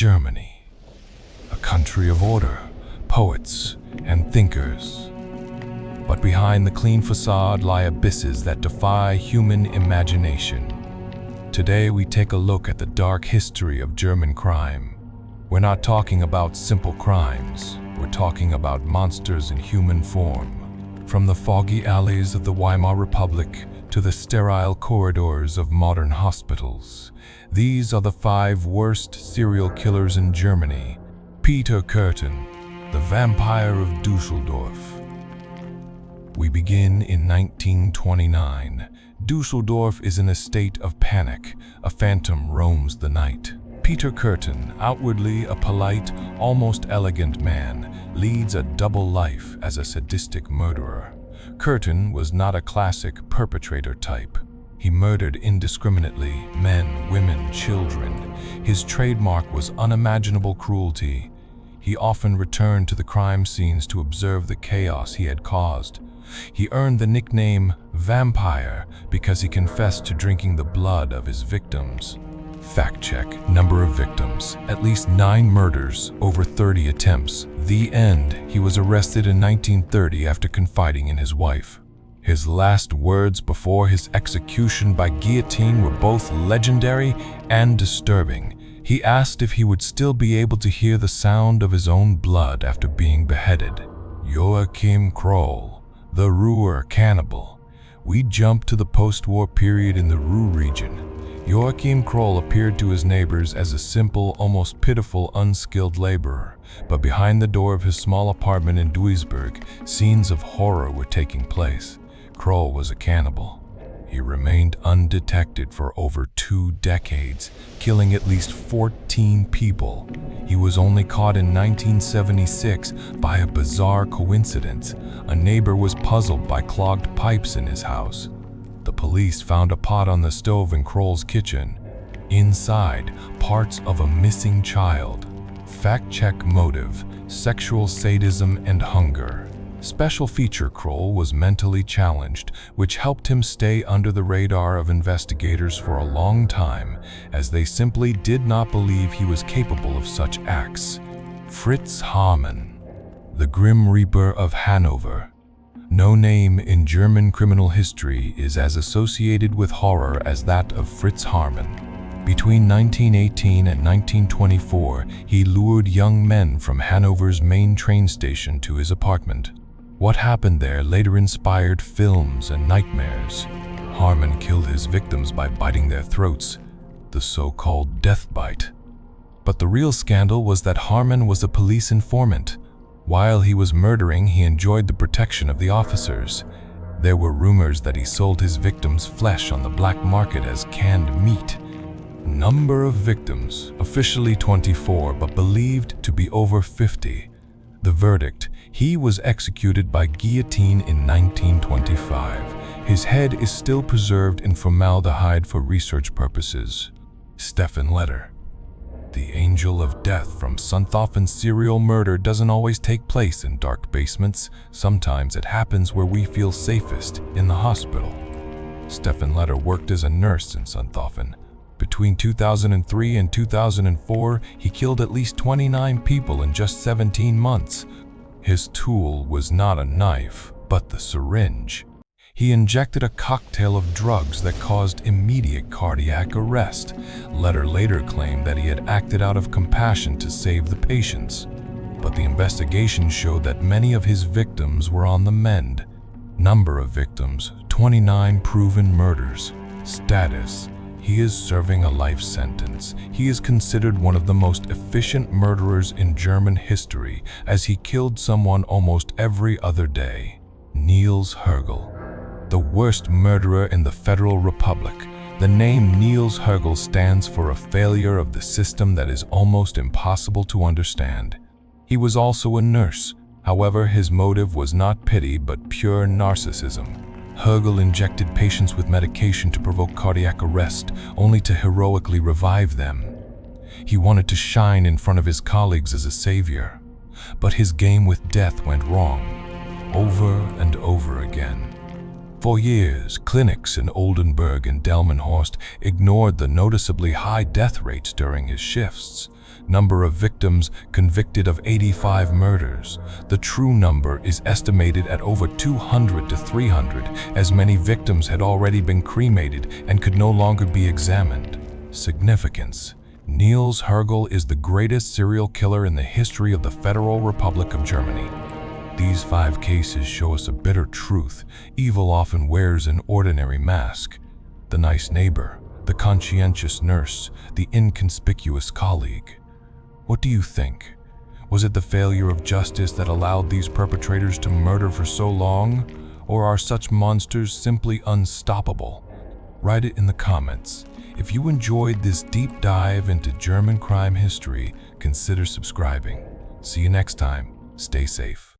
Germany, a country of order, poets, and thinkers. But behind the clean facade lie abysses that defy human imagination. Today we take a look at the dark history of German crime. We're not talking about simple crimes, we're talking about monsters in human form. From the foggy alleys of the Weimar Republic to the sterile corridors of modern hospitals, these are the 5 worst serial killers in Germany. Peterkuerten, the vampire of Düsseldorf. We begin in 1929. Düsseldorf is in a state of panic. A phantom roams the night. Peterkuerten, outwardly a polite, almost elegant man, leads a double life as a sadistic murderer. Kürten was not a classic perpetrator type. He murdered indiscriminately men, women, children. His trademark was unimaginable cruelty. He often returned to the crime scenes to observe the chaos he had caused. He earned the nickname Vampire because he confessed to drinking the blood of his victims. Fact check: number of victims, at least 9 murders, over 30 attempts. The end: he was arrested in 1930 after confiding in his wife. His last words before his execution by guillotine were both legendary and disturbing. He asked if he would still be able to hear the sound of his own blood after being beheaded. Joachim Kroll, the Ruhr cannibal. We jump to the post-war period in the Ruhr region. Joachim Kroll appeared to his neighbors as a simple, almost pitiful, unskilled laborer. But behind the door of his small apartment in Duisburg, scenes of horror were taking place. Kroll was a cannibal. He remained undetected for over 2 decades, killing at least 14 people. He was only caught in 1976 by a bizarre coincidence. A neighbor was puzzled by clogged pipes in his house. The police found a pot on the stove in Kroll's kitchen. Inside, parts of a missing child. Fact-check: motive: sexual sadism and hunger. Special feature: Kroll was mentally challenged, which helped him stay under the radar of investigators for a long time, as they simply did not believe he was capable of such acts. Fritz Haarmann, the Grim Reaper of Hanover. No name in German criminal history is as associated with horror as that of Fritz Haarmann. Between 1918 and 1924, he lured young men from Hanover's main train station to his apartment. What happened there later inspired films and nightmares. Haarmann killed his victims by biting their throats, the so-called death bite. But the real scandal was that Haarmann was a police informant. While he was murdering, he enjoyed the protection of the officers. There were rumors that he sold his victims' flesh on the black market as canned meat. Number of victims: officially 24, but believed to be over 50. The verdict: he was executed by guillotine in 1925. His head is still preserved in formaldehyde for research purposes. Stephan Letter. The angel of death from Sonthofen's serial murder doesn't always take place in dark basements. Sometimes it happens where we feel safest, in the hospital. Stephan Letter worked as a nurse in Sonthofen. Between 2003 and 2004, he killed at least 29 people in just 17 months. His tool was not a knife, but the syringe. He injected a cocktail of drugs that caused immediate cardiac arrest. Letter later claimed that he had acted out of compassion to save the patients. But the investigation showed that many of his victims were on the mend. Number of victims: 29 proven murders. Status: he is serving a life sentence. He is considered one of the most efficient murderers in German history, as he killed someone almost every other day. Niels Högel, the worst murderer in the Federal Republic. The name Niels Högel stands for a failure of the system that is almost impossible to understand. He was also a nurse. However, his motive was not pity but pure narcissism. Högel injected patients with medication to provoke cardiac arrest, only to heroically revive them. He wanted to shine in front of his colleagues as a savior. But his game with death went wrong, over and over again. For years, clinics in Oldenburg and Delmenhorst ignored the noticeably high death rates during his shifts. number of victims convicted of 85 murders. The true number is estimated at over 200 to 300, as many victims had already been cremated and could no longer be examined. Significance: Niels Högel is the greatest serial killer in the history of the Federal Republic of Germany. These 5 cases show us a bitter truth. Evil often wears an ordinary mask. The nice neighbor, the conscientious nurse, the inconspicuous colleague. What do you think? Was it the failure of justice that allowed these perpetrators to murder for so long? Or are such monsters simply unstoppable? Write it in the comments. If you enjoyed this deep dive into German crime history, consider subscribing. See you next time. Stay safe.